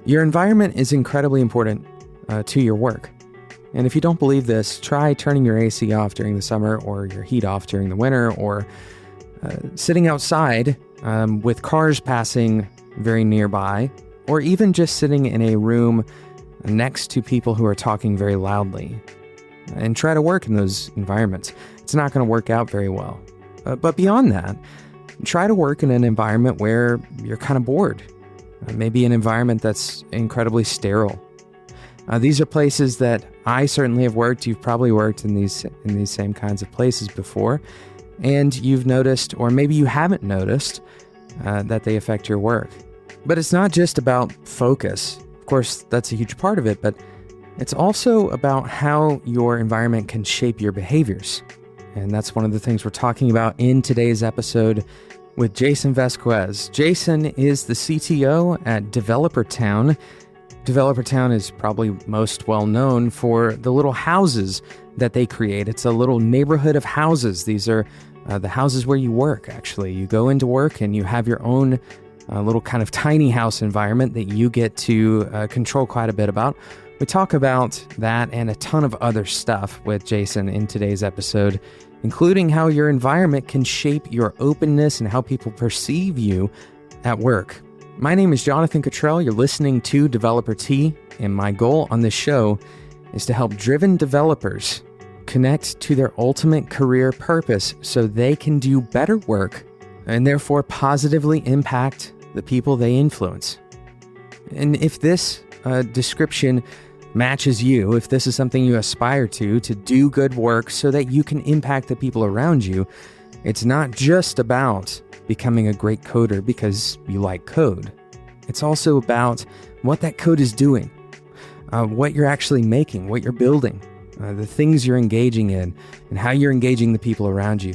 Your environment is incredibly important to your work. And if you don't believe this, try turning your AC off during the summer or your heat off during the winter, or sitting outside with cars passing very nearby, or even just sitting in a room next to people who are talking very loudly. And try to work in those environments. It's not going to work out very well. But beyond that, try to work in an environment where you're kind of bored. Maybe an environment that's incredibly sterile. These are places that I certainly have worked. You've probably worked in these same kinds of places before, and you've noticed, or maybe you haven't noticed, that they affect your work. But it's not just about focus. Of course, that's a huge part of it, but it's also about how your environment can shape your behaviors. And that's one of the things we're talking about in today's episode with Jason Vasquez. Jason is the CTO at Developertown. Developertown is probably most well known for the little houses that they create. It's a little neighborhood of houses. These are the houses where you work, actually. You go into work and you have your own little kind of tiny house environment that you get to control quite a bit about. We talk about that and a ton of other stuff with Jason in today's episode, including how your environment can shape your openness and how people perceive you at work. My name is Jonathan Cottrell. You're listening to Developer T, and my goal on this show is to help driven developers connect to their ultimate career purpose so they can do better work and therefore positively impact the people they influence. And if this description matches you, if this is something you aspire to do good work so that you can impact the people around you, it's not just about becoming a great coder because you like code. It's also about what that code is doing, what you're actually making, what you're building, the things you're engaging in, and how you're engaging the people around you.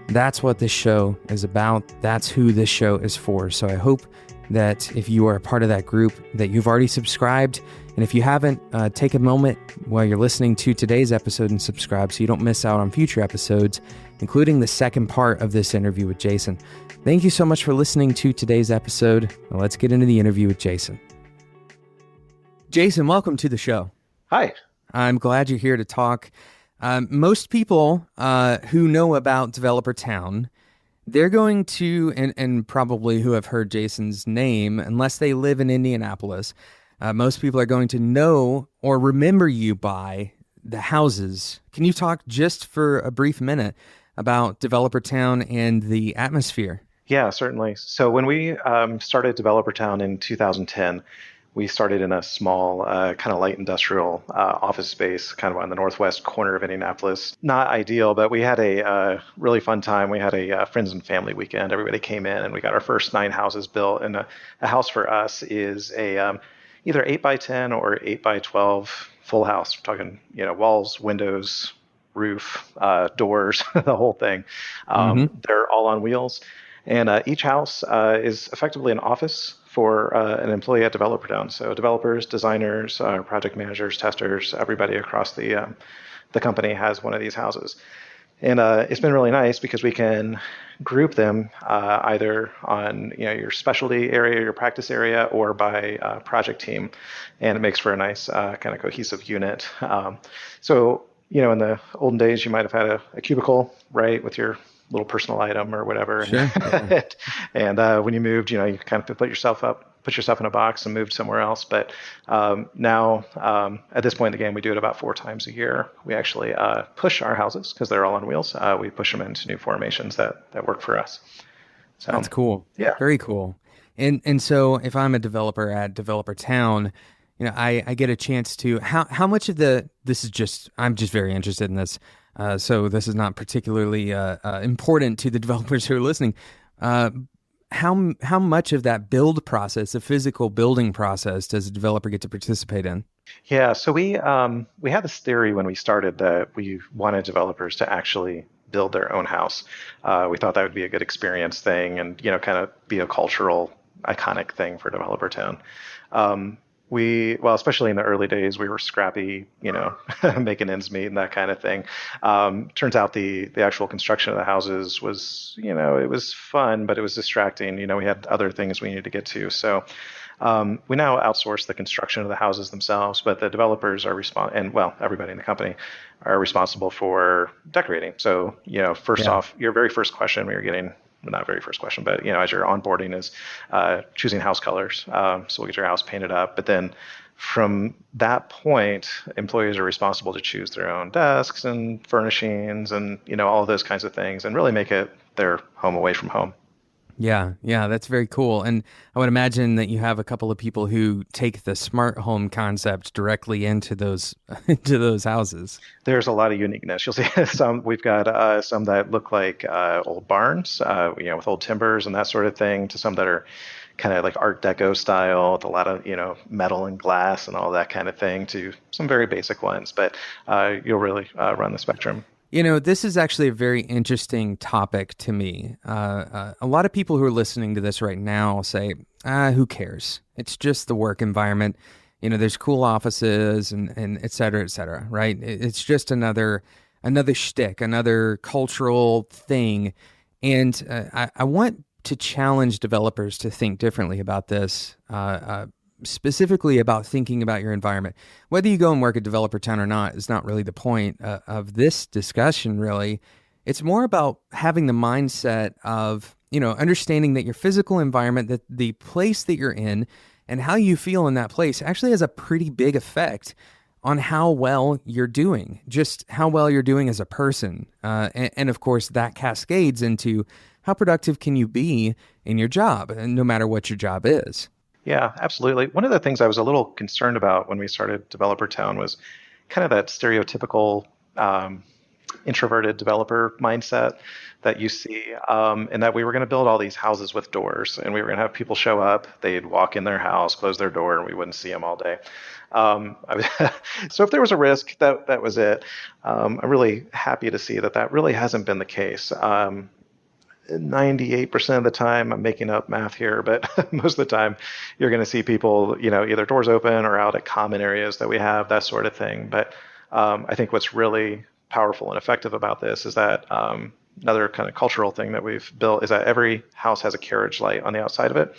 That's what this show is about. That's who this show is for. So I hope that if you are a part of that group, that you've already subscribed. And if you haven't, take a moment while you're listening to today's episode and subscribe so you don't miss out on future episodes, including the second part of this interview with Jason. Thank you so much for listening to today's episode. Now let's get into the interview with Jason. Jason, welcome to the show. Hi. I'm glad you're here to talk. Most people who know about Developertown, they're going to, and probably who have heard Jason's name, unless they live in Indianapolis, most people are going to know or remember you by the houses. Can you talk just for a brief minute about Developertown and the atmosphere? Yeah, certainly. So when we started Developertown in 2010, we started in a small kind of light industrial office space kind of on the northwest corner of Indianapolis. Not ideal, but we had a really fun time. We had a friends and family weekend. Everybody came in and we got our first 9 houses built. And a house for us is a either 8x10 or 8x12 full house. We're talking, walls, windows, roof, doors, the whole thing. They're all on wheels. And each house is effectively an office for an employee at Developertown. So developers, designers, project managers, testers, everybody across the company has one of these houses. And it's been really nice because we can group them either on your specialty area, your practice area, or by project team. And it makes for a nice kind of cohesive unit. So in the olden days, you might have had a cubicle, right, with your little personal item or whatever. Sure. And when you moved, you kind of put yourself in a box and moved somewhere else. But now, at this point in the game, we do it about 4 times a year. We actually push our houses because they're all on wheels. We push them into new formations that work for us. So that's cool. Yeah. Very cool. And so if I'm a developer at Developertown, I get a chance to, how much of I'm just very interested in this. So this is not particularly important to the developers who are listening. How much of that build process, the physical building process, does a developer get to participate in? Yeah, so we had this theory when we started that we wanted developers to actually build their own house. We thought that would be a good experience thing and kind of be a cultural iconic thing for Developertown. Well, especially in the early days, we were scrappy, making ends meet and that kind of thing. Turns out the actual construction of the houses was, it was fun, but it was distracting. We had other things we needed to get to. So we now outsource the construction of the houses themselves, but the developers are and well, everybody in the company are responsible for decorating. So, first Yeah. off, your very first question we were getting, well, not very first question, but as you're onboarding is choosing house colors. So we'll get your house painted up, but then from that point, employees are responsible to choose their own desks and furnishings and all of those kinds of things, and really make it their home away from home. Yeah, yeah, that's very cool. And I would imagine that you have a couple of people who take the smart home concept directly into those into those houses. There's a lot of uniqueness. You'll see some. We've got some that look like old barns, with old timbers and that sort of thing, to some that are kind of like Art Deco style, with a lot of metal and glass and all that kind of thing, to some very basic ones. But you'll really run the spectrum. This is actually a very interesting topic to me. A lot of people who are listening to this right now say, who cares? It's just the work environment. There's cool offices and et cetera, right? It's just another shtick, another cultural thing. And I want to challenge developers to think differently about this, specifically about thinking about your environment. Whether you go and work at Developertown or not is not really the point of this discussion, really. It's more about having the mindset of, understanding that your physical environment, that the place that you're in and how you feel in that place actually has a pretty big effect on how well you're doing, just how well you're doing as a person. And of course, that cascades into how productive can you be in your job, no matter what your job is. Yeah, absolutely. One of the things I was a little concerned about when we started Developertown was kind of that stereotypical introverted developer mindset that you see, and that we were going to build all these houses with doors, and we were going to have people show up, they'd walk in their house, close their door, and we wouldn't see them all day. So if there was a risk, that was it. I'm really happy to see that really hasn't been the case. 98% of the time, I'm making up math here, but most of the time you're going to see people, either doors open or out at common areas that we have, that sort of thing. But I think what's really powerful and effective about this is that another kind of cultural thing that we've built is that every house has a carriage light on the outside of it.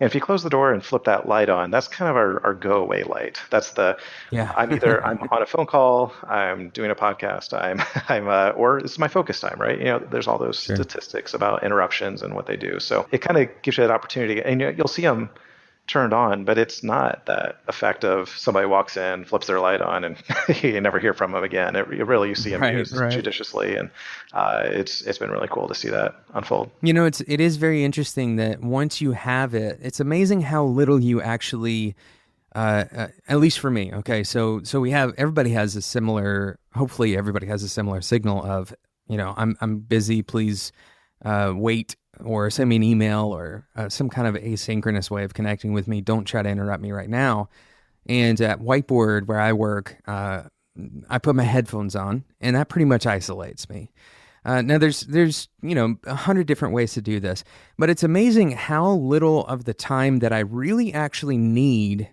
And if you close the door and flip that light on, that's kind of our go away light. That's Yeah. I'm on a phone call, I'm doing a podcast, or this is my focus time, right? There's all those Sure. statistics about interruptions and what they do. So it kind of gives you that opportunity, and you'll see them turned on, but it's not that effect of somebody walks in, flips their light on, and you never hear from them again. You see them used judiciously, and it's been really cool to see that unfold. It is very interesting that once you have it, it's amazing how little you actually, at least for me. Okay, so everybody has a similar. Hopefully, everybody has a similar signal of, I'm busy. Please wait, or send me an email, or some kind of asynchronous way of connecting with me. Don't try to interrupt me right now. And at Whiteboard, where I work, I put my headphones on, and that pretty much isolates me. Now, there's 100 different ways to do this, but it's amazing how little of the time that I really actually need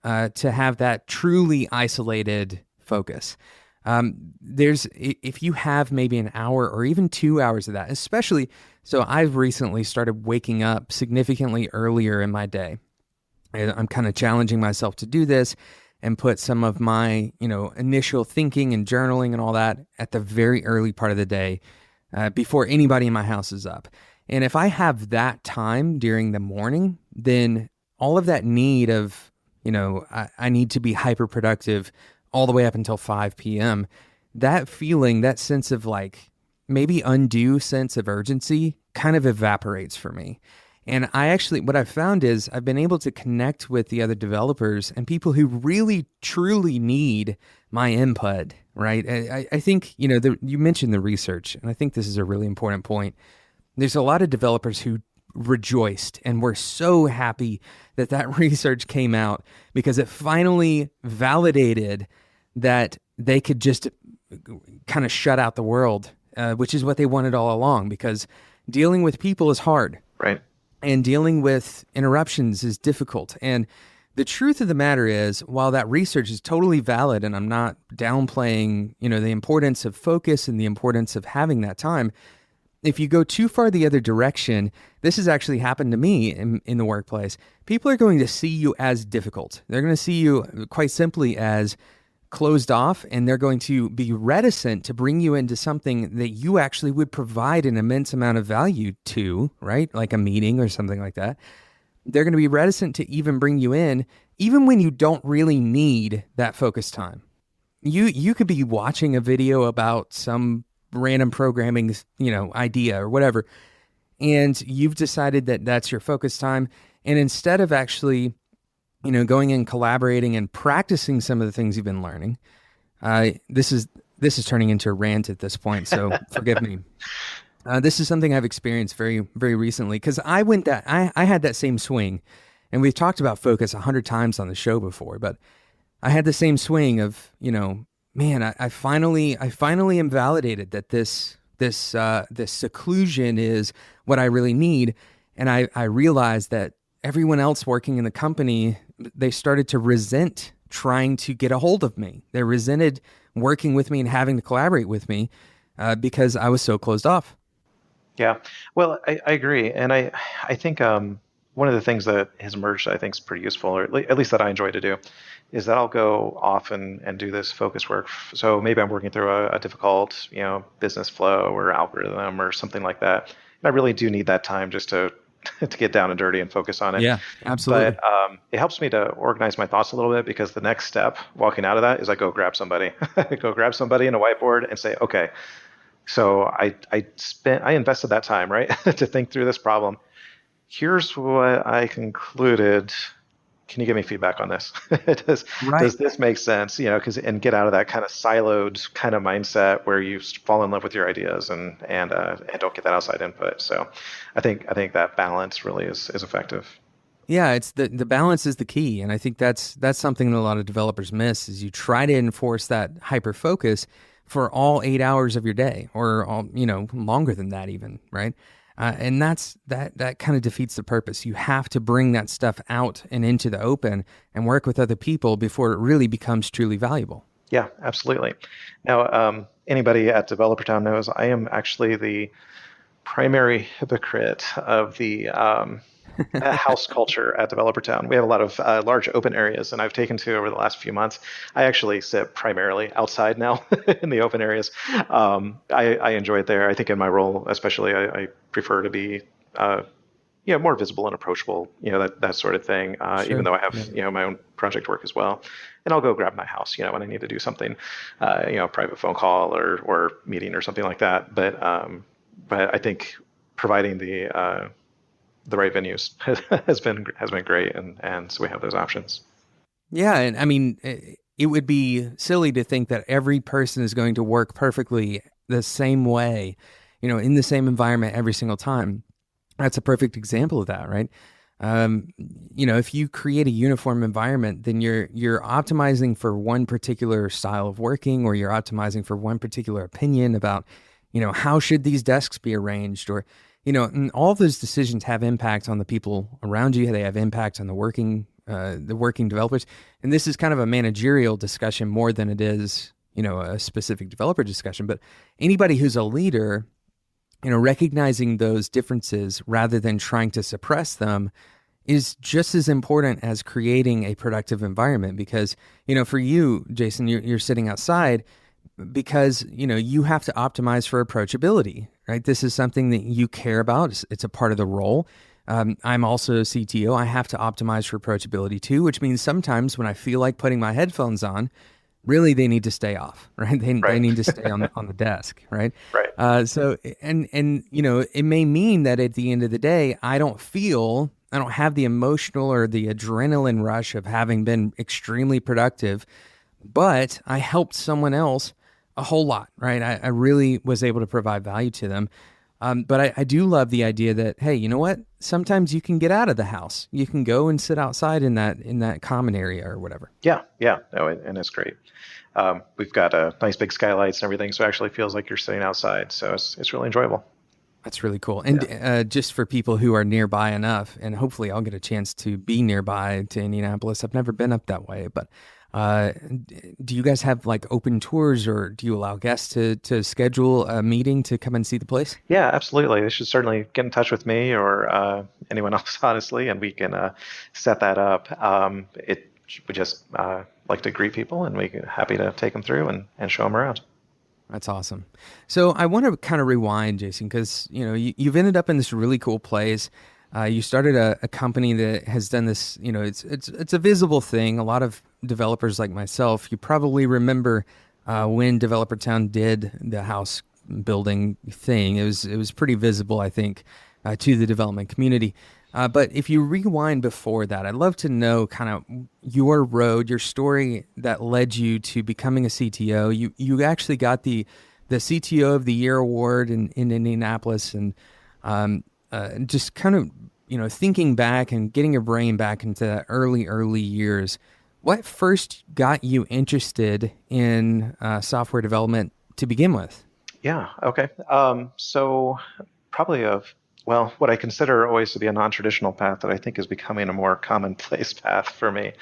to have that truly isolated focus. If you have maybe an hour or even 2 hours of that, especially, so I've recently started waking up significantly earlier in my day. And I'm kind of challenging myself to do this and put some of my, initial thinking and journaling and all that at the very early part of the day, before anybody in my house is up. And if I have that time during the morning, then all of that need of, I need to be hyper productive all the way up until 5 p.m., that feeling, that sense of like maybe undue sense of urgency kind of evaporates for me. And what I've found is I've been able to connect with the other developers and people who really, truly need my input, right? I think, you mentioned the research, and I think this is a really important point. There's a lot of developers who rejoiced and were so happy that research came out, because it finally validated that they could just kind of shut out the world, which is what they wanted all along, because dealing with people is hard. Right. And dealing with interruptions is difficult. And The truth of the matter is, while that research is totally valid, and I'm not downplaying, the importance of focus and the importance of having that time, if you go too far the other direction, this has actually happened to me in the workplace. People are going to see you as difficult. They're going to see you quite simply as closed off, and they're going to be reticent to bring you into something that you actually would provide an immense amount of value to, right? Like a meeting or something like that. They're going to be reticent to even bring you in, even when you don't really need that focus time. You could be watching a video about some random programming, idea or whatever, and you've decided that that's your focus time. And instead of actually, going and collaborating and practicing some of the things you've been learning, this is turning into a rant at this point, so forgive me. This is something I've experienced very, very recently, because I had that same swing, and we've talked about focus 100 times on the show before, but I had the same swing of, man, I finally am validated that this seclusion is what I really need. And I realized that everyone else working in the company, they started to resent trying to get a hold of me. They resented working with me and having to collaborate with me because I was so closed off. Yeah, well, I agree, and I think one of the things that has emerged, I think, is pretty useful, or at least that I enjoy to do, is that I'll go off and do this focus work. So maybe I'm working through a difficult, business flow or algorithm or something like that, and I really do need that time just to to get down and dirty and focus on it. Yeah, absolutely. But it helps me to organize my thoughts a little bit, because the next step walking out of that is I go grab somebody, go grab somebody in a whiteboard and say, okay. So I invested that time, right, to think through this problem. Here's what I concluded. Can you give me feedback on this? Does this make sense? And get out of that kind of siloed kind of mindset where you fall in love with your ideas and don't get that outside input. So I think that balance really is effective. Yeah, it's the balance is the key, and I think that's something that a lot of developers miss, is you try to enforce that hyper focus for all 8 hours of your day, or all, longer than that even, right? And that kind of defeats the purpose. You have to bring that stuff out and into the open and work with other people before it really becomes truly valuable. Yeah, absolutely. Now, anybody at Developertown knows I am actually the primary hypocrite of the house culture at Developertown. We have a lot of large open areas, and I've taken to over the last few months. I actually sit primarily outside now in the open areas. I enjoy it there. I think in my role, especially, I prefer to be more visible and approachable, that sort of thing, sure. Even though I have, my own project work as well. And I'll go grab my house, when I need to do something, private phone call or meeting or something like that. But I think providing the right venues has been great, and so we have those options. Yeah, and I mean, it would be silly to think that every person is going to work perfectly the same way, in the same environment every single time. That's a perfect example of that, right? If you create a uniform environment, then you're optimizing for one particular style of working, or you're optimizing for one particular opinion about, how should these desks be arranged, or and all of those decisions have impact on the people around you. They have impact on the working developers. And this is kind of a managerial discussion more than it is, a specific developer discussion. But anybody who's a leader, recognizing those differences rather than trying to suppress them is just as important as creating a productive environment. Because, for you, Jason, you're sitting outside because, you have to optimize for approachability, right? This is something that you care about. It's a part of the role. I'm also a CTO. I have to optimize for approachability too, which means sometimes when I feel like putting my headphones on, really they need to stay off, right? They need to stay on the desk, right? Right. So it may mean that at the end of the day, I don't have the emotional or the adrenaline rush of having been extremely productive, but I helped someone else a whole lot, right? I really was able to provide value to them. But I do love the idea that, hey, you know what? Sometimes you can get out of the house. You can go and sit outside in that common area or whatever. Yeah. No, and it's great. We've got nice big skylights and everything, so it actually feels like you're sitting outside. So it's really enjoyable. That's really cool. And Yeah. just for people who are nearby enough, and hopefully I'll get a chance to be nearby to Indianapolis. I've never been up that way, but do you guys have like open tours, or do you allow guests to schedule a meeting to come and see the place? Yeah, absolutely. They should certainly get in touch with me or anyone else, honestly, and we can set that up. We just like to greet people, and we're happy to take them through and show them around. That's awesome. So I want to kind of rewind, Jason, because you've ended up in this really cool place. You started a company that has done this. It's a visible thing. A lot of developers like myself, you probably remember when Developertown did the house building thing. It was pretty visible, I think, to the development community. But if you rewind before that, I'd love to know kind of your road, your story that led you to becoming a CTO. You actually got the CTO of the Year award in Indianapolis, and just kind of thinking back and getting your brain back into the early years. What first got you interested in software development to begin with? Yeah. Okay. So probably what I consider always to be a non-traditional path that I think is becoming a more commonplace path for me.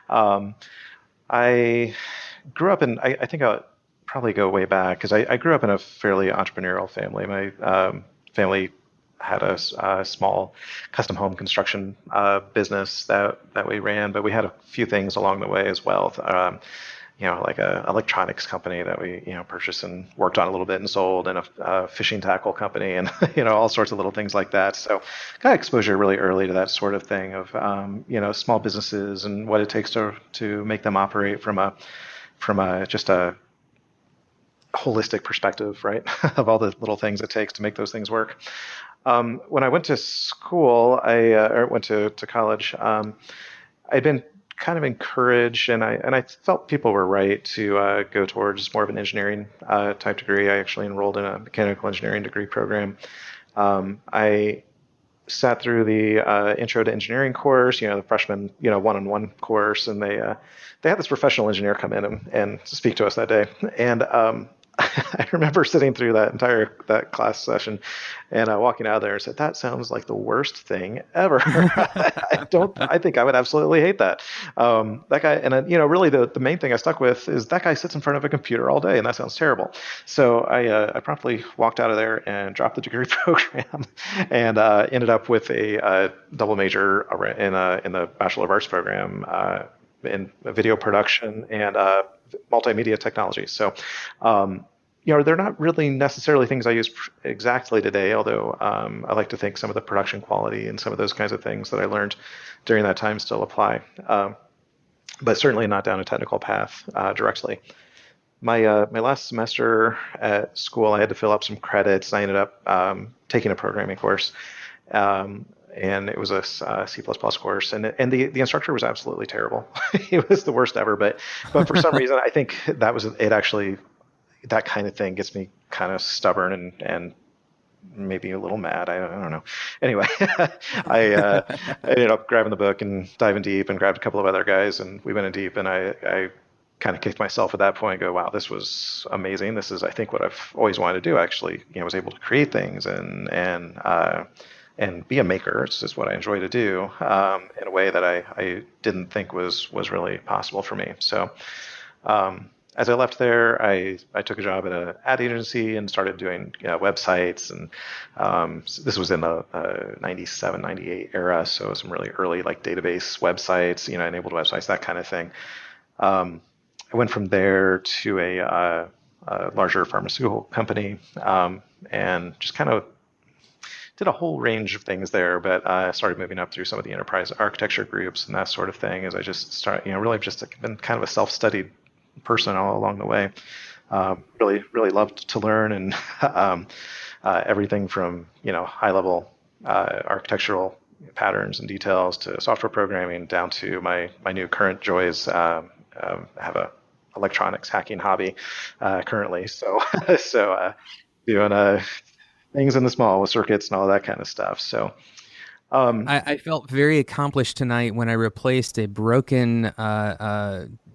Um, I grew up I think I'll probably go way back because I grew up in a fairly entrepreneurial family. My family had a small custom home construction business that we ran, but we had a few things along the way as well. Like a electronics company that we, purchased and worked on a little bit and sold, and a fishing tackle company, and all sorts of little things like that. So, got exposure really early to that sort of thing of, small businesses and what it takes to make them operate from a just a holistic perspective, right? Of all the little things it takes to make those things work. When I went to school, or went to college, I'd been kind of encouraged, and I felt people were right to go towards more of an engineering type degree. I actually enrolled in a mechanical engineering degree program. I sat through the intro to engineering course, the freshman, one-on-one course, and they had this professional engineer come in and speak to us that day, and I remember sitting through that class session and walking out of there and said, that sounds like the worst thing ever. I think I would absolutely hate that. That guy, and really the main thing I stuck with is that guy sits in front of a computer all day, and that sounds terrible. So I promptly walked out of there and dropped the degree program and ended up with a double major in the Bachelor of Arts program in video production and multimedia technology. So, they're not really necessarily things I use exactly today, although I like to think some of the production quality and some of those kinds of things that I learned during that time still apply, but certainly not down a technical path directly. My last semester at school, I had to fill up some credits. I ended up taking a programming course. And it was a C++ course, and the instructor was absolutely terrible. He was the worst ever, but for some reason, I think that was it. Actually, that kind of thing gets me kind of stubborn and maybe a little mad. I don't know. Anyway, I ended up grabbing the book and diving deep, and grabbed a couple of other guys, and we went in deep, and I kind of kicked myself at that point and go, wow, this was amazing. This is, I think, what I've always wanted to do. Actually, was able to create things and be a maker. It's just what I enjoy to do in a way that I didn't think was really possible for me. So as I left there, I took a job at an ad agency and started doing websites. And this was in the 97, 98 era. So some really early like database websites, enabled websites, that kind of thing. I went from there to a larger pharmaceutical company and just kind of did a whole range of things there, but I started moving up through some of the enterprise architecture groups and that sort of thing as I just started, really just been kind of a self-studied person all along the way. Really loved to learn and everything from, high-level architectural patterns and details to software programming down to my new current joys. I have a electronics hacking hobby currently. So, doing things in the small with circuits and all that kind of stuff. So, I felt very accomplished tonight when I replaced a broken,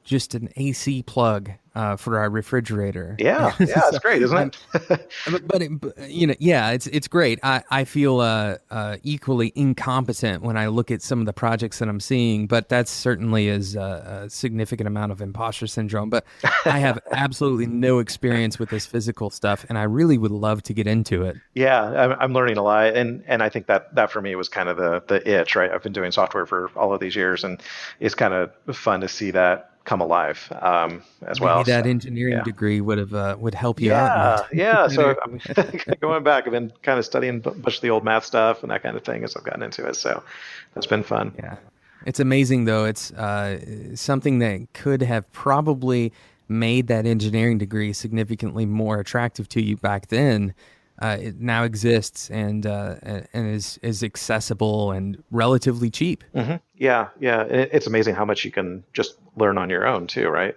just an AC plug for our refrigerator. Yeah, yeah, So it's great, I'm, isn't it? yeah, it's great. I feel equally incompetent when I look at some of the projects that I'm seeing, but that certainly is a significant amount of imposter syndrome. But I have absolutely no experience with this physical stuff, and I really would love to get into it. Yeah, I'm learning a lot, and I think that for me was kind of the itch, right? I've been doing software for all of these years, and it's kind of fun to see that come alive as Maybe well. So that engineering yeah, degree would help you out in yeah, that. yeah. So I'm going back. I've been kind of studying a bunch of the old math stuff and that kind of thing as I've gotten into it. So that's been fun. Yeah. It's amazing, though. It's something that could have probably made that engineering degree significantly more attractive to you back then. It now exists and is accessible and relatively cheap. Yeah, yeah. It's amazing how much you can just learn on your own too, right?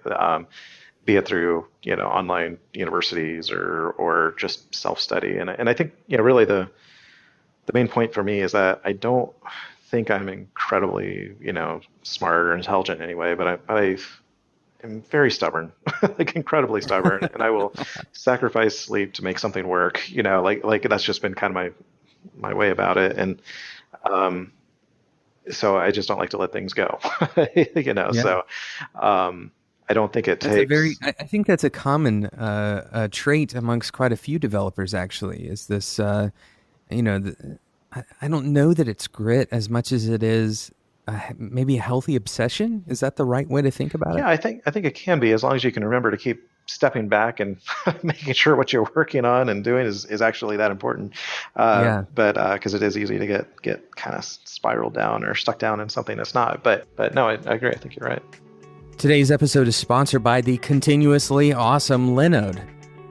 Be it through online universities or just self study. And I think really the main point for me is that I don't think I'm incredibly smart or intelligent anyway, but I am very stubborn, like incredibly stubborn, and I will sacrifice sleep to make something work. Like that's just been kind of my way about it, and um, so I just don't like to let things go. Yeah. So I don't think it That's a very, takes. I think that's a common trait amongst quite a few developers, actually, is this, you know, the, I don't know that it's grit as much as it is maybe a healthy obsession. Is that the right way to think about Yeah, it? I think it can be as long as you can remember to keep stepping back and making sure what you're working on and doing is actually that important. Yeah. But because it is easy to get kind of spiraled down or stuck down in something that's not. But no, I agree. I think you're right. Today's episode is sponsored by the continuously awesome Linode.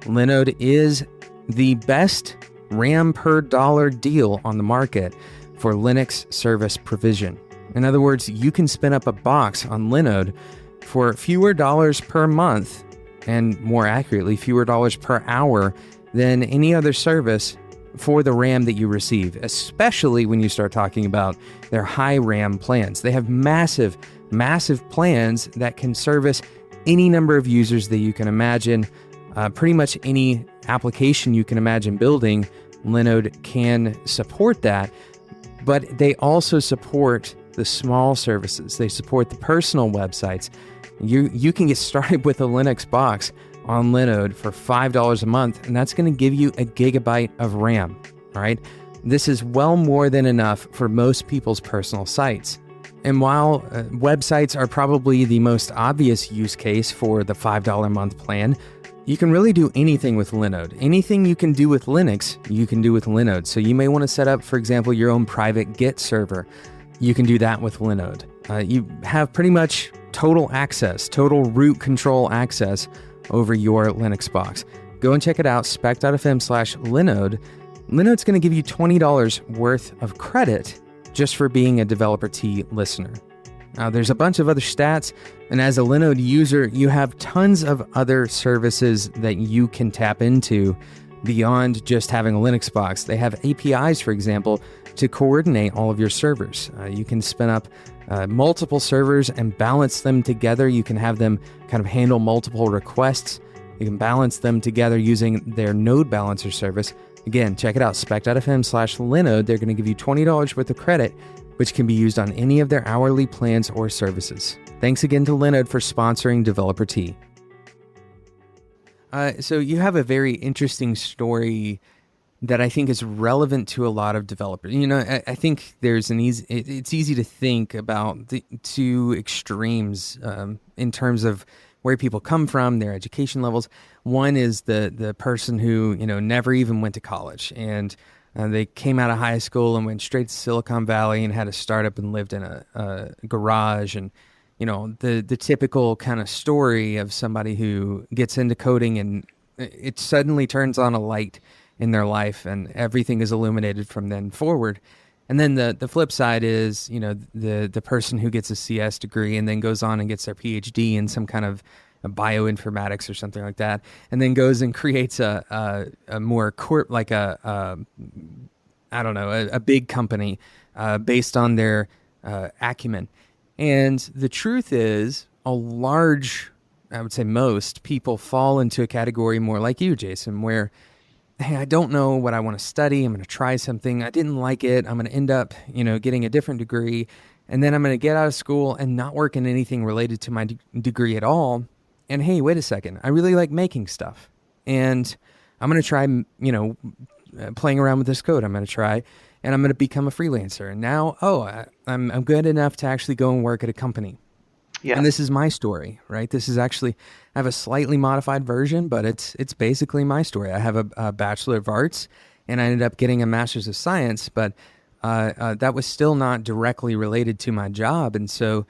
Linode is the best RAM per dollar deal on the market for Linux service provision. In other words, you can spin up a box on Linode for fewer dollars per month, and more accurately, fewer dollars per hour than any other service for the RAM that you receive, especially when you start talking about their high RAM plans. They have massive plans that can service any number of users that you can imagine. Pretty much any application you can imagine building, Linode can support that. But they also support the small services. They support the personal websites. You can get started with a Linux box on Linode for $5 a month, and that's going to give you a gigabyte of RAM. All right. This is well more than enough for most people's personal sites. And while websites are probably the most obvious use case for the $5 a month plan, you can really do anything with Linode. Anything you can do with Linux, you can do with Linode. So you may want to set up, for example, your own private Git server. You can do that with Linode. You have pretty much total access, total root control access over your Linux box. Go and check it out, spec.fm/Linode. Linode's going to give you $20 worth of credit just for being a Developer T listener. Now, there's a bunch of other stats, and as a Linode user, you have tons of other services that you can tap into beyond just having a Linux box. They have APIs, for example, to coordinate all of your servers. You can spin up multiple servers and balance them together. You can have them kind of handle multiple requests. You can balance them together using their node balancer service. Again, check it out, spec.fm/Linode. They're going to give you $20 worth of credit, which can be used on any of their hourly plans or services. Thanks again to Linode for sponsoring Developer T. So you have a very interesting story that I think is relevant to a lot of developers. I think there's it's easy to think about the two extremes in terms of where people come from, their education levels. One is the person who, never even went to college, and they came out of high school and went straight to Silicon Valley and had a startup and lived in a garage. And, the typical kind of story of somebody who gets into coding and it suddenly turns on a light in their life and everything is illuminated from then forward. And then the flip side is, the person who gets a CS degree and then goes on and gets their PhD in some kind of bioinformatics or something like that, and then goes and creates a more a big company based on their acumen. And the truth is, a large I would say most people fall into a category more like you, Jason, where, hey, I don't know what I want to study. I'm going to try something. I didn't like it. I'm going to end up, getting a different degree. And then I'm going to get out of school and not work in anything related to my degree at all. And hey, wait a second. I really like making stuff. And I'm going to try, playing around with this code. I'm going to try and I'm going to become a freelancer. And now, I'm good enough to actually go and work at a company. Yeah. And this is my story, right? This is actually, I have a slightly modified version, but it's basically my story. I have a Bachelor of Arts, and I ended up getting a Master's of Science, but that was still not directly related to my job. And so,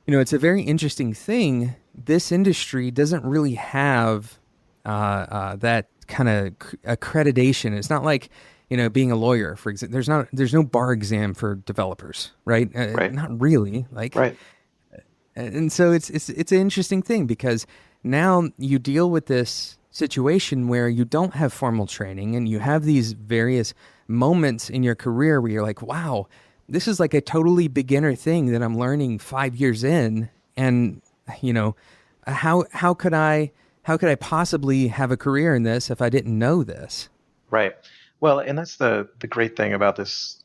it's a very interesting thing. This industry doesn't really have that kind of accreditation. It's not like, being a lawyer, for example. There's no bar exam for developers, right? Right. Not really. Like, Right. and so it's an interesting thing because now you deal with this situation where you don't have formal training and you have these various moments in your career where you're like, wow, this is like a totally beginner thing that I'm learning 5 years in. And, how could I possibly have a career in this if I didn't know this? Right. Well, and that's the great thing about this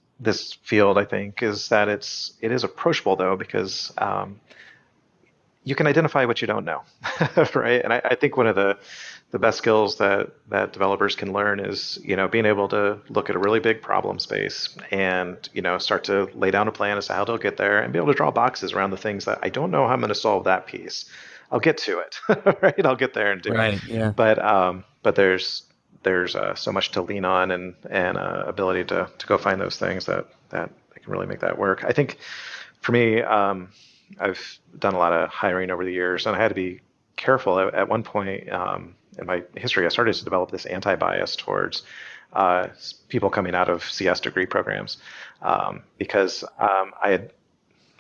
field, I think, is that it is approachable though, because you can identify what you don't know, right? And I think one of the best skills that developers can learn is, being able to look at a really big problem space and, start to lay down a plan as to how they'll get there and be able to draw boxes around the things that I don't know how I'm going to solve that piece. I'll get to it, right? I'll get there and do it. Right. Yeah. But there's so much to lean on and ability to go find those things that can really make that work. I think for me, I've done a lot of hiring over the years, and I had to be careful. At one point in my history, I started to develop this anti-bias towards people coming out of CS degree programs because I had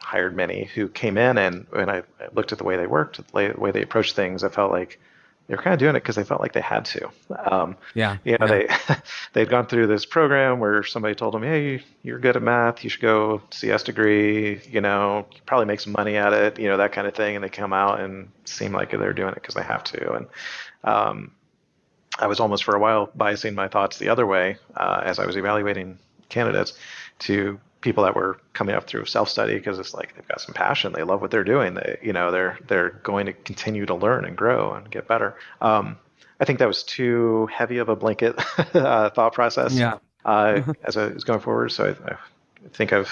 hired many who came in, and when I looked at the way they worked, the way they approached things, I felt like they were kind of doing it because they felt like they had to. Yeah. They they'd gone through this program where somebody told them, "Hey, you're good at math. You should go CS degree. You probably make some money at it. That kind of thing." And they come out and seem like they're doing it because they have to. And I was almost for a while biasing my thoughts the other way as I was evaluating candidates to people that were coming up through self-study because it's like they've got some passion, they love what they're doing, they're going to continue to learn and grow and get better. I think that was too heavy of a blanket thought process. Yeah. As I was going forward. So I think I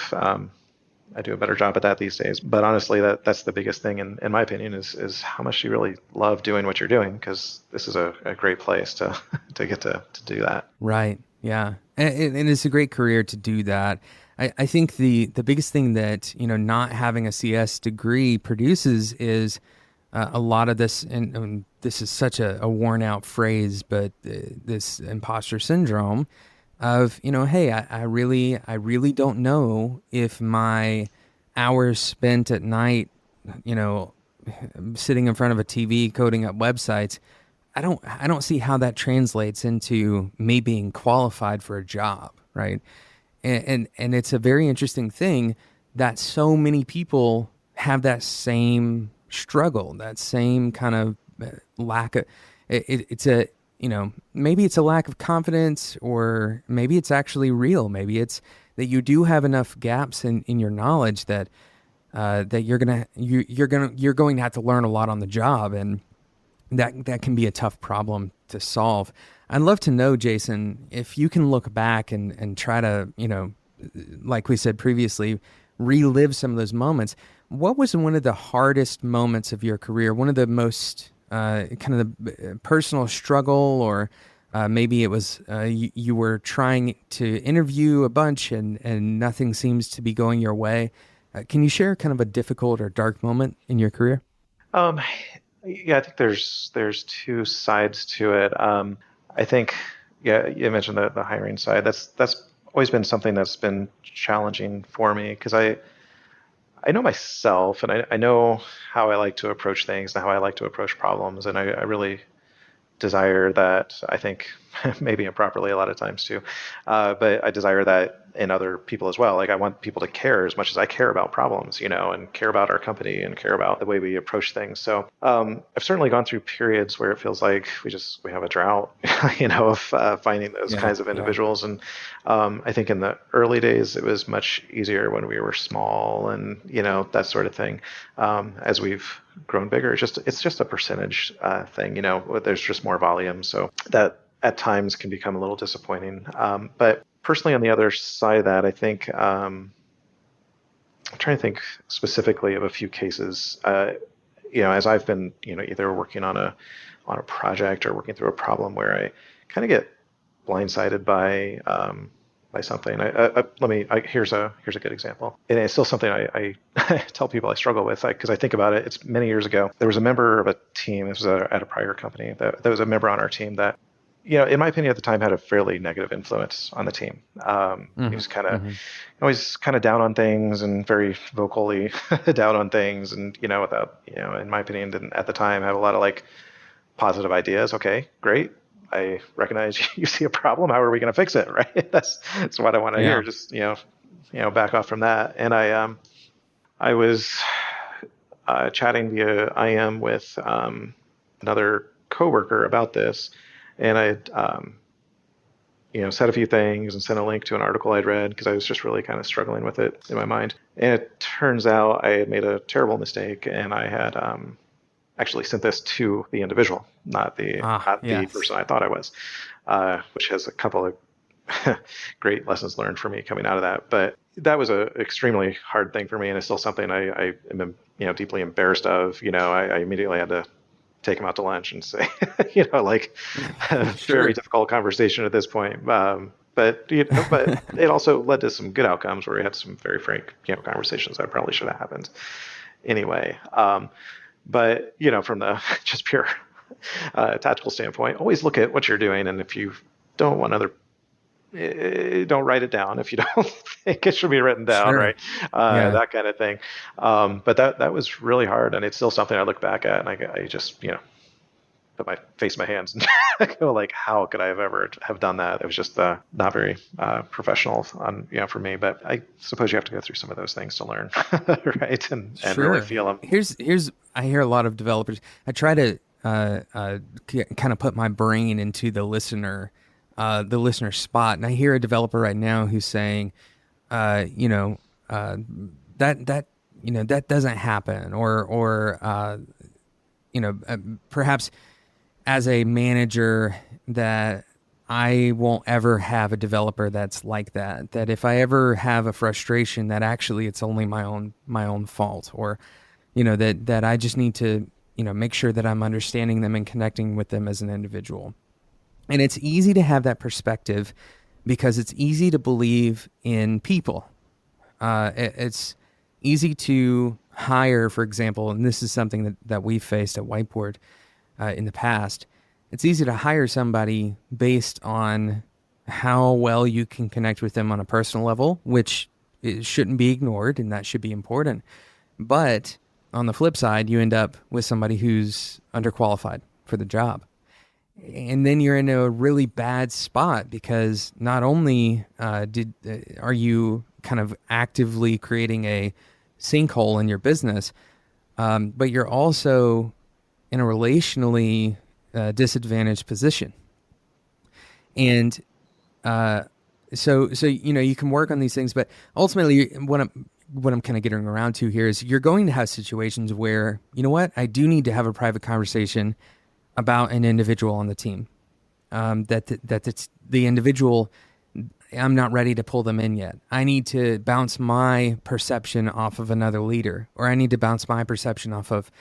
do a better job at that these days. But honestly, that's the biggest thing in my opinion is how much you really love doing what you're doing, because this is a great place to get to do that. Right. Yeah. And it's a great career to do that. I think the biggest thing that, not having a CS degree produces is a lot of this, and this is such a worn out phrase, but this imposter syndrome of, hey, I really don't know if my hours spent at night, sitting in front of a TV coding up websites, I don't see how that translates into me being qualified for a job, right? And it's a very interesting thing that so many people have that same struggle, that same kind of lack of, it's a, maybe it's a lack of confidence, or maybe it's actually real. Maybe it's that you do have enough gaps in your knowledge that you're going to have to learn a lot on the job. And that can be a tough problem to solve. I'd love to know, Jason, if you can look back and try to, like we said previously, relive some of those moments. What was one of the hardest moments of your career? One of the most kind of the personal struggle, or maybe it was you were trying to interview a bunch and nothing seems to be going your way. Can you share kind of a difficult or dark moment in your career? Yeah, I think there's two sides to it. I think, yeah, you mentioned the hiring side. That's always been something that's been challenging for me, because I know myself, and I know how I like to approach things and how I like to approach problems, and I really desire that. I think maybe improperly a lot of times too. But I desire that in other people as well. Like I want people to care as much as I care about problems, and care about our company and care about the way we approach things. So I've certainly gone through periods where it feels like we have a drought, of finding those kinds of individuals. And I think in the early days it was much easier when we were small and that sort of thing. As we've grown bigger, it's just a percentage thing. There's just more volume, so that at times can become a little disappointing. But personally, on the other side of that, I think I'm trying to think specifically of a few cases. As I've been, either working on a project or working through a problem where I kind of get blindsided by something. Here's a good example, and it's still something I tell people I struggle with because I think about it. It's many years ago. There was a member of a team. This was at a prior company. That was a member on our team that, in my opinion at the time, had a fairly negative influence on the team. He was always kind of down on things and very vocally down on things, and without in my opinion, didn't at the time have a lot of like positive ideas. Okay, great. I recognize you see a problem. How are we going to fix it? Right. That's what I want to hear. Just back off from that. And I was chatting via IM with another coworker about this, and I said a few things and sent a link to an article I'd read because I was just really kind of struggling with it in my mind. And it turns out I had made a terrible mistake, and I had actually sent this to the individual, not the person I thought I was, which has a couple of great lessons learned for me coming out of that. But that was an extremely hard thing for me, and it's still something I am deeply embarrassed of. I immediately had to take him out to lunch and say, very difficult conversation at this point. But it also led to some good outcomes where we had some very frank conversations that probably should have happened anyway. But from the just pure tactical standpoint, always look at what you're doing, and if you don't want don't write it down if you don't think it should be written down, right? That kind of thing. But that was really hard, and it's still something I look back at, and I just put my face in my hands and go like, how could I have done that? It was just not very professional for me. But I suppose you have to go through some of those things to learn, right? And really feel them. Here's I hear a lot of developers. I try to kind of put my brain into the listener spot, and I hear a developer right now who's saying, that doesn't happen, or perhaps as a manager that I won't ever have a developer that's like that. That if I ever have a frustration, that actually it's only my own fault, or that I just need to make sure that I'm understanding them and connecting with them as an individual. And it's easy to have that perspective because it's easy to believe in people. It's easy to hire, for example, and this is something that we've faced at Whiteboard in the past. It's easy to hire somebody based on how well you can connect with them on a personal level, which it shouldn't be ignored, and that should be important. But on the flip side, you end up with somebody who's underqualified for the job. And then you're in a really bad spot because not only are you kind of actively creating a sinkhole in your business, but you're also in a relationally disadvantaged position. And so you can work on these things, but ultimately what I'm kind of getting around to here is you're going to have situations where, I do need to have a private conversation about an individual on the team. That it's the individual, I'm not ready to pull them in yet. I need to bounce my perception off of another leader, or I need to bounce my perception off of,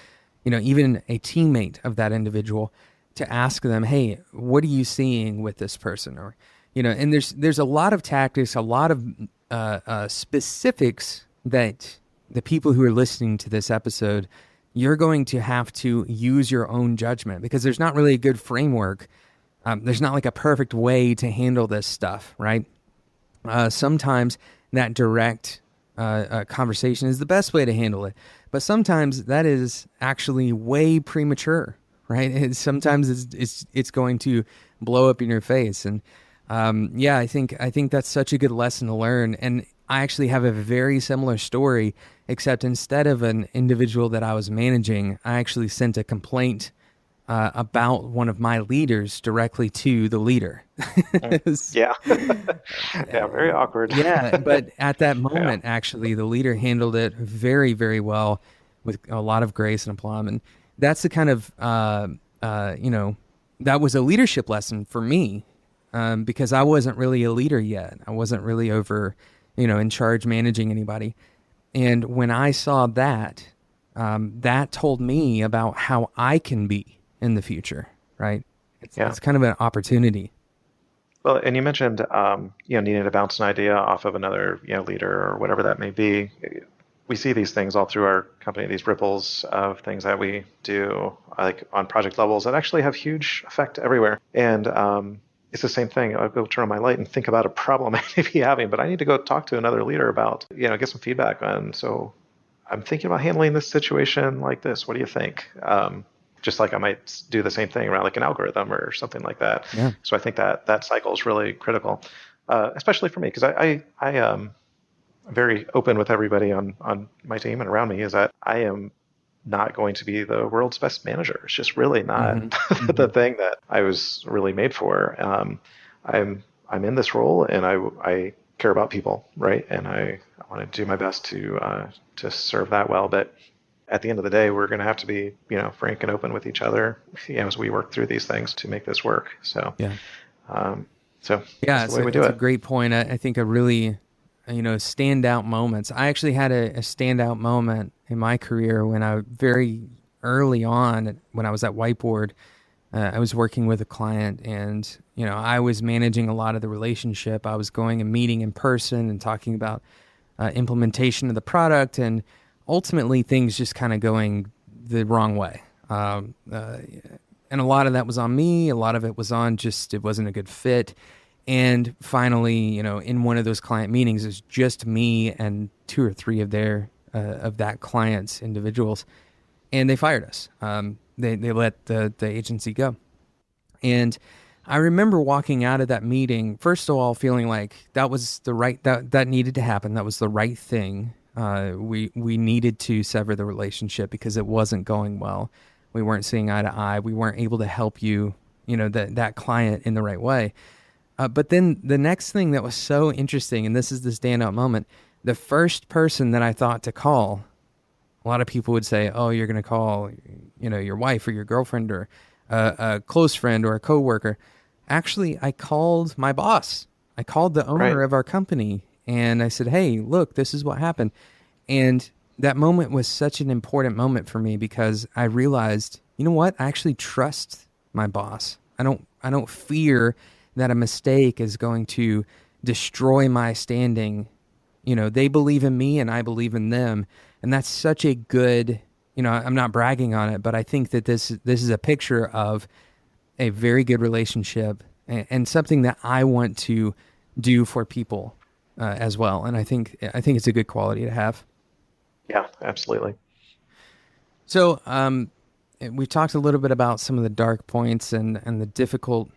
even a teammate of that individual, to ask them, hey, what are you seeing with this person? Or, and there's a lot of tactics, a lot of specifics that the people who are listening to this episode, you're going to have to use your own judgment, because there's not really a good framework. There's not like a perfect way to handle this stuff, right? Sometimes that direct conversation is the best way to handle it, but sometimes that is actually way premature, right? And sometimes it's going to blow up in your face. And yeah, I think that's such a good lesson to learn. And I actually have a very similar story, except instead of an individual that I was managing, I actually sent a complaint about one of my leaders directly to the leader. Mm. Yeah. Yeah, very awkward. Yeah, but at that Yeah. moment, actually, the leader handled it very, very well with a lot of grace and aplomb. And that's the kind of, you know, that was a leadership lesson for me because I wasn't really a leader yet. I wasn't really over, in charge managing anybody. And when I saw that, that told me about how I can be in the future, right? Yeah. It's kind of an opportunity. Well, and you mentioned, needing to bounce an idea off of another, leader or whatever that may be. We see these things all through our company, these ripples of things that we do, like on project levels that actually have huge effect everywhere. And it's the same thing. I'll go turn on my light and think about a problem I may be having, but I need to go talk to another leader about, get some feedback on. So I'm thinking about handling this situation like this. What do you think? Just like I might do the same thing around like an algorithm or something like that. Yeah. So I think that cycle is really critical, especially for me, because I'm very open with everybody on my team and around me is that I am not going to be the world's best manager. It's just really not Hmm. the Hmm. thing that I was really made for. I'm in this role and I care about people, right? And I want to do my best to serve that well. But at the end of the day, we're going to have to be, frank and open with each other, as we work through these things to make this work. So, Yeah. um, so Yeah, that's the way we do it's a it. great point. I think a really, standout moments. I actually had a standout moment in my career when I very early on when I was at Whiteboard. I was working with a client, and I was managing a lot of the relationship. I was going and meeting in person and talking about implementation of the product, and ultimately things just kind of going the wrong way. And a lot of that was on me. A lot of it was on just it wasn't a good fit. And finally, in one of those client meetings, it was just me and two or three of that client's individuals, and they fired us. They let the agency go. And I remember walking out of that meeting, first of all, feeling like that was the right that needed to happen. That was the right thing. We needed to sever the relationship because it wasn't going well. We weren't seeing eye to eye. We weren't able to help you, that client in the right way. But then the next thing that was so interesting, and this is the standout moment, the first person that I thought to call, a lot of people would say, "Oh, you're going to call, your wife or your girlfriend or a close friend or a coworker." Actually, I called my boss. I called the Right. owner of our company, and I said, "Hey, look, this is what happened." And that moment was such an important moment for me because I realized, you know what? I actually trust my boss. I don't fear that a mistake is going to destroy my standing. They believe in me and I believe in them. And that's such a good, I'm not bragging on it, but I think that this is a picture of a very good relationship and something that I want to do for people as well. And I think it's a good quality to have. Yeah, absolutely. So, we've talked a little bit about some of the dark points and the difficult,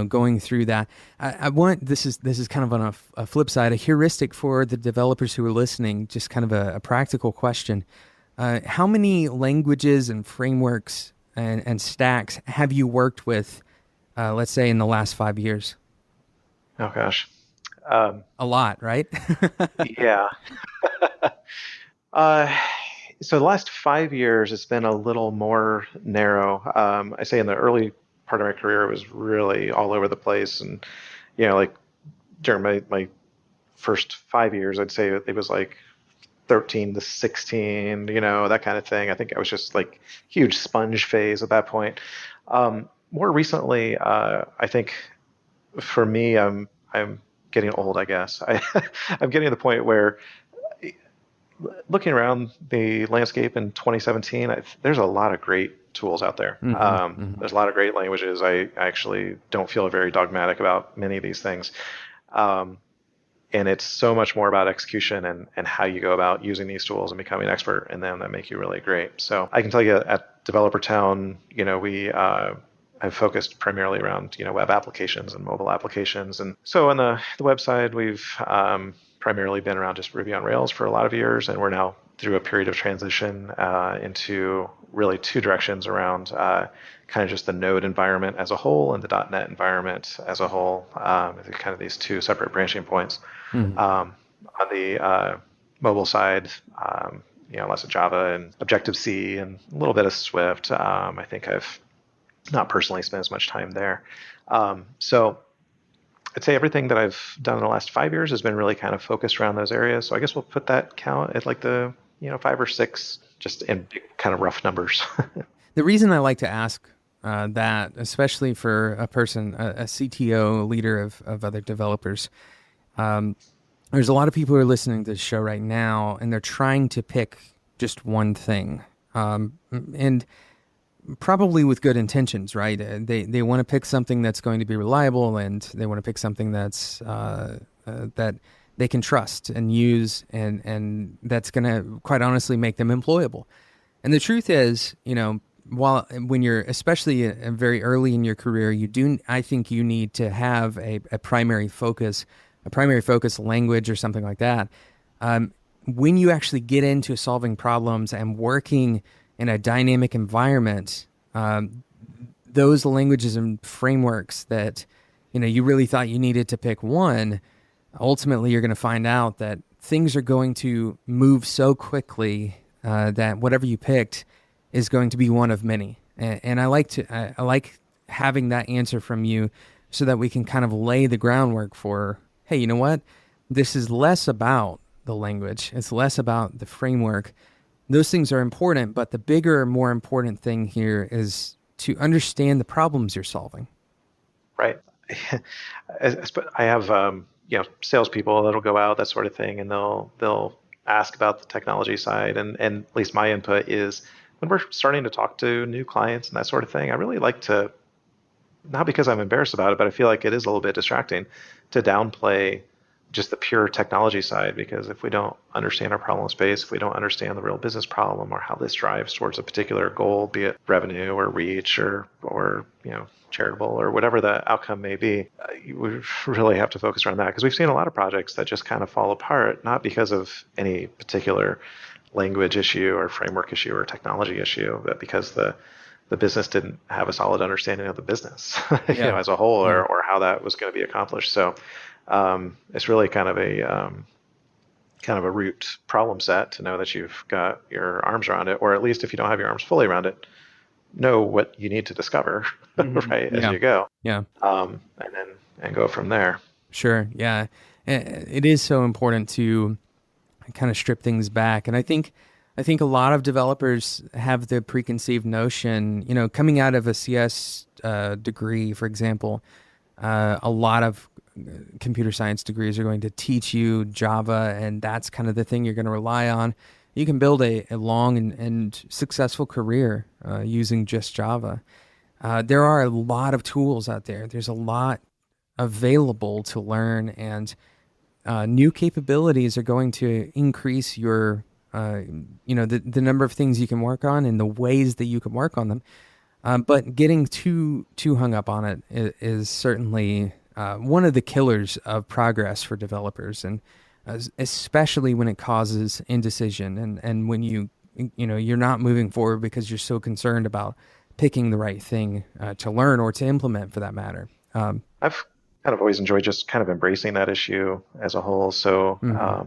going through that. I want this is kind of on a flip side, a heuristic for the developers who are listening. Just kind of a practical question: how many languages and frameworks and stacks have you worked with? Let's say in the last 5 years. Oh gosh. Um, A lot, right? yeah. Uh, so the last 5 years, it's been a little more narrow. I say in the early part of my career, it was really all over the place, and like during my first 5 years, I'd say it was like 13 to 16, that kind of thing. I think I was just like huge sponge phase at that point. More recently, I think for me, I'm getting old, I guess. I'm getting to the point where looking around the landscape in 2017, there's a lot of great tools out there. Hmm. Hmm. There's a lot of great languages. I actually don't feel very dogmatic about many of these things. Um, and it's so much more about execution and how you go about using these tools and becoming an expert in them that make you really great. So I can tell you at Developertown, we I've focused primarily around, web applications and mobile applications. And so on the website, we've primarily been around just Ruby on Rails for a lot of years, and we're now through a period of transition into really two directions around kind of just the Node environment as a whole and the .NET environment as a whole. Kind of these two separate branching points. Mhm. On the mobile side, lots of Java and Objective-C and a little bit of Swift. I think I've not personally spent as much time there. So I'd say everything that I've done in the last 5 years has been really kind of focused around those areas. So I guess we'll put that count at like the 5 or 6, just in big, kind of rough numbers. The reason I like to ask that, especially for a person, a CTO, leader of other developers, there's a lot of people who are listening to this show right now, and they're trying to pick just one thing, and probably with good intentions, right? They want to pick something that's going to be reliable, and they want to pick something that's that they can trust and use, and that's going to, quite honestly, make them employable. And the truth is, when you're especially very early in your career, I think you need to have a primary focus language or something like that. When you actually get into solving problems and working in a dynamic environment, those languages and frameworks that you really thought you needed to pick one, ultimately you're going to find out that things are going to move so quickly that whatever you picked is going to be one of many. And I like having that answer from you so that we can kind of lay the groundwork for, hey, you know what? This is less about the language. It's less about the framework. Those things are important, but the bigger, more important thing here is to understand the problems you're solving. Right. I have salespeople that'll go out, that sort of thing, and they'll ask about the technology side, and at least my input is when we're starting to talk to new clients and that sort of thing, I really like to, not because I'm embarrassed about it, but I feel like it is a little bit distracting to downplay just the pure technology side, because if we don't understand our problem space, if we don't understand the real business problem or how this drives towards a particular goal, be it revenue or reach or charitable or whatever the outcome may be, we really have to focus around that, because we've seen a lot of projects that just kind of fall apart, not because of any particular language issue or framework issue or technology issue, but because the business didn't have a solid understanding of the business as a whole, or how that was going to be accomplished. So it's really kind of a root problem set to know that you've got your arms around it, or at least if you don't have your arms fully around it, know what you need to discover, right, as you go. Yeah. And go from there. Sure. Yeah. It is so important to kind of strip things back. And I think a lot of developers have the preconceived notion, coming out of a CS degree, for example, a lot of computer science degrees are going to teach you Java, and that's kind of the thing you're going to rely on. You can build a long and successful career using just Java. There are a lot of tools out there. There's a lot available to learn, and new capabilities are going to increase your, the number of things you can work on and the ways that you can work on them. But getting too hung up on it is certainly one of the killers of progress for developers, and especially when it causes indecision and when you're not moving forward because you're so concerned about picking the right thing to learn or to implement, for that matter. I've kind of always enjoyed just kind of embracing that issue as a whole. So I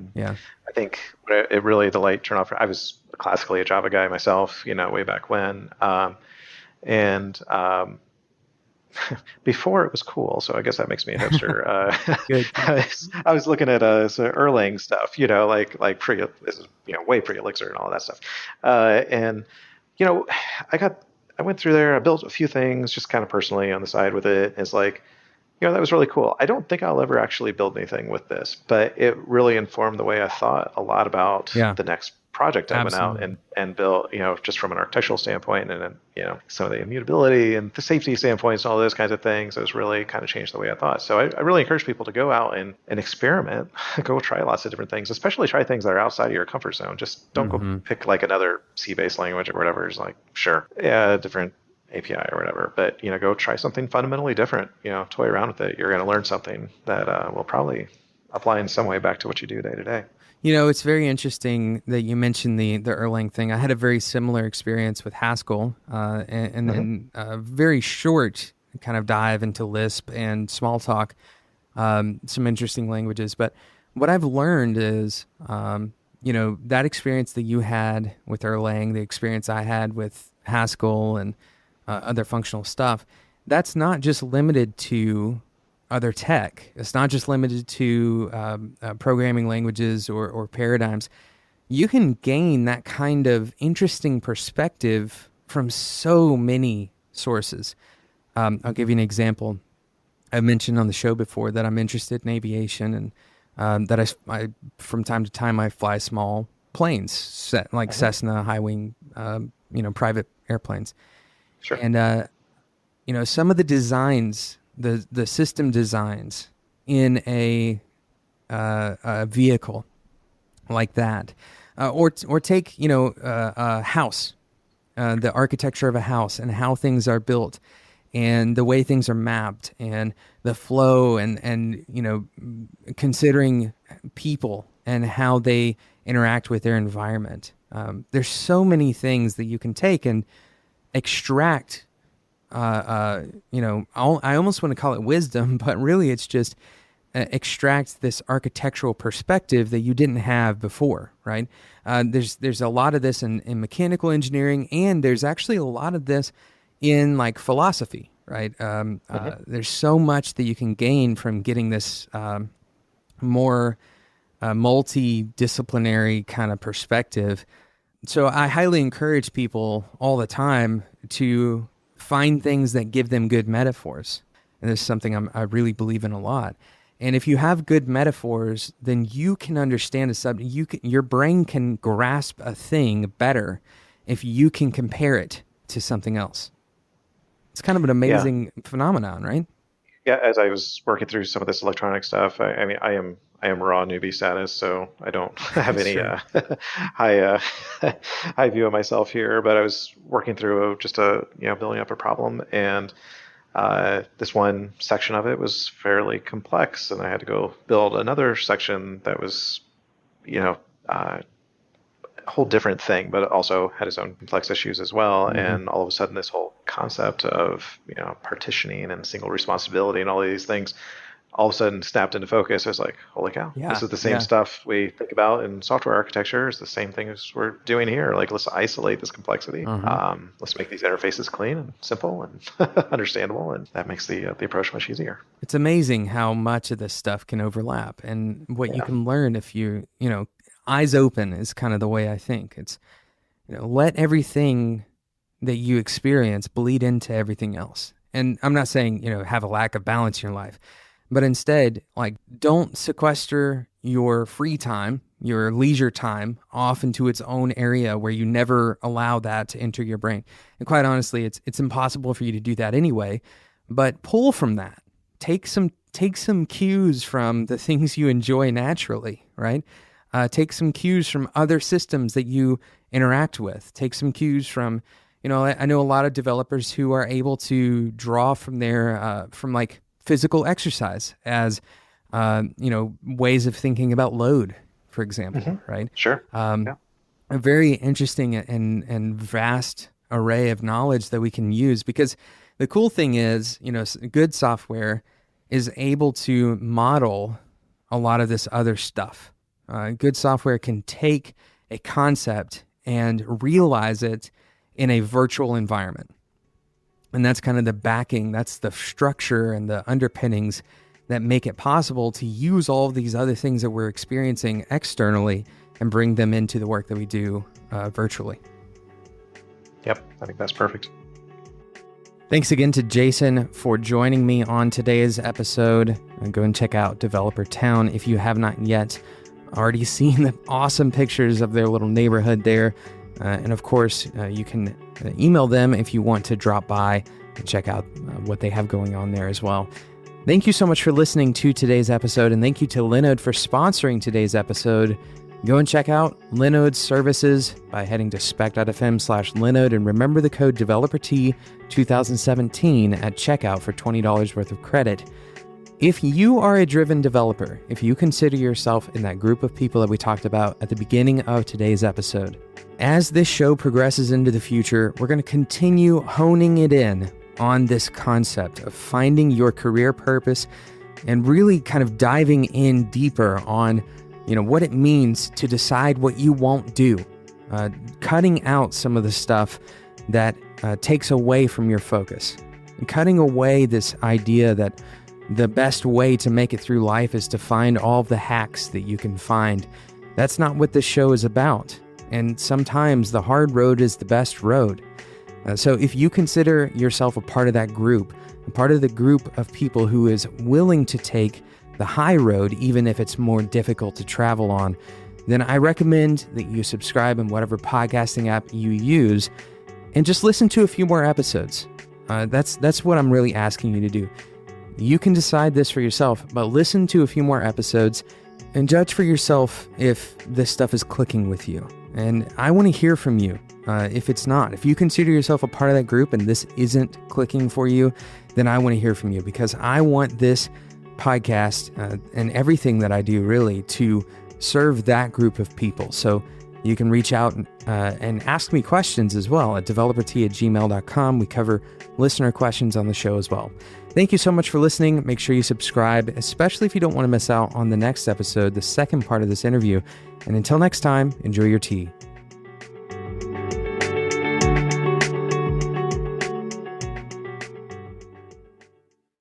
think it really, the light turned off. I was classically a Java guy myself, way back when. And before it was cool, so I guess that makes me a hipster. I was looking at Erlang stuff, like pre, this is way pre-Elixir and all of that stuff. And I went through there. I built a few things just kind of personally on the side with it. It's like, that was really cool. I don't think I'll ever actually build anything with this, but it really informed the way I thought a lot about the next project I went out and built, just from an architectural standpoint, and then, some of the immutability and the safety standpoints and all those kinds of things. It was really kind of changed the way I thought. So I really encourage people to go out and experiment, go try lots of different things, especially try things that are outside of your comfort zone. Just don't go pick like another C-based language or whatever. It's like, sure, different API or whatever. But, go try something fundamentally different, toy around with it. You're going to learn something that will probably apply in some way back to what you do day to day. It's very interesting that you mentioned the Erlang thing. I had a very similar experience with Haskell, and then a very short kind of dive into Lisp and Smalltalk, some interesting languages. But what I've learned is, that experience that you had with Erlang, the experience I had with Haskell and other functional stuff, that's not just limited to other tech. It's not just limited to programming languages or paradigms. You can gain that kind of interesting perspective from so many sources. I'll give you an example. I mentioned on the show before that I'm interested in aviation, and that I from time to time I fly small planes, like Cessna, high wing, private airplanes. Sure. And some of the designs, the system designs in a vehicle like that, or take a house, the architecture of a house and how things are built, and the way things are mapped, and the flow, and considering people and how they interact with their environment. There's so many things that you can take and extract. I almost want to call it wisdom, but really it's just extract this architectural perspective that you didn't have before, right? There's a lot of this in mechanical engineering, and there's actually a lot of this in like philosophy, right? There's so much that you can gain from getting this more multidisciplinary kind of perspective. So I highly encourage people all the time to find things that give them good metaphors. And this is something I really believe in a lot. And if you have good metaphors, then you can understand a subject. Your brain can grasp a thing better if you can compare it to something else. It's kind of an amazing phenomenon, right? Yeah, as I was working through some of this electronic stuff, I mean, I am raw newbie status, so I don't have any high view of myself here. But I was working through building up a problem, and this one section of it was fairly complex, and I had to go build another section that was, a whole different thing, but it also had its own complex issues as well. Mm-hmm. And all of a sudden, this whole concept of partitioning and single responsibility and all of these things all of a sudden snapped into focus. I was like, holy cow, this is the same stuff we think about in software architecture. It's the same thing as we're doing here. Like, let's isolate this complexity. Mm-hmm. Let's make these interfaces clean and simple and understandable. And that makes the approach much easier. It's amazing how much of this stuff can overlap, and what you can learn if you, eyes open is kind of the way I think. It's, let everything that you experience bleed into everything else. And I'm not saying, have a lack of balance in your life, but instead, like, don't sequester your free time, your leisure time, off into its own area where you never allow that to enter your brain. And quite honestly, it's impossible for you to do that anyway. But pull from that. Take some cues from the things you enjoy naturally, right? Take some cues from other systems that you interact with. Take some cues from, I know a lot of developers who are able to draw from their from like physical exercise as, ways of thinking about load, for example, right? Sure. A very interesting and vast array of knowledge that we can use, because the cool thing is, good software is able to model a lot of this other stuff. Good software can take a concept and realize it in a virtual environment. And that's kind of the backing, that's the structure and the underpinnings that make it possible to use all of these other things that we're experiencing externally and bring them into the work that we do virtually. Yep, I think that's perfect. Thanks again to Jason for joining me on today's episode. Go and check out Developertown if you have not yet already seen the awesome pictures of their little neighborhood there. And of course, you can email them if you want to drop by and check out what they have going on there as well. Thank you so much for listening to today's episode, and thank you to Linode for sponsoring today's episode. Go and check out Linode's services by heading to spec.fm/Linode and remember the code DeveloperT2017 at checkout for $20 worth of credit. If you are a driven developer, if you consider yourself in that group of people that we talked about at the beginning of today's episode, as this show progresses into the future, we're going to continue honing it in on this concept of finding your career purpose and really kind of diving in deeper on, what it means to decide what you won't do, cutting out some of the stuff that takes away from your focus, and cutting away this idea that the best way to make it through life is to find all the hacks that you can find. That's not what this show is about. And sometimes the hard road is the best road. So if you consider yourself a part of that group, a part of the group of people who is willing to take the high road, even if it's more difficult to travel on, then I recommend that you subscribe in whatever podcasting app you use and just listen to a few more episodes. That's what I'm really asking you to do. You can decide this for yourself, but listen to a few more episodes and judge for yourself if this stuff is clicking with you. And I want to hear from you if it's not. If you consider yourself a part of that group and this isn't clicking for you, then I want to hear from you because I want this podcast and everything that I do really to serve that group of people. So you can reach out and ask me questions as well at developert@gmail.com. We cover listener questions on the show as well. Thank you so much for listening. Make sure you subscribe, especially if you don't want to miss out on the next episode, the second part of this interview. And until next time, enjoy your tea.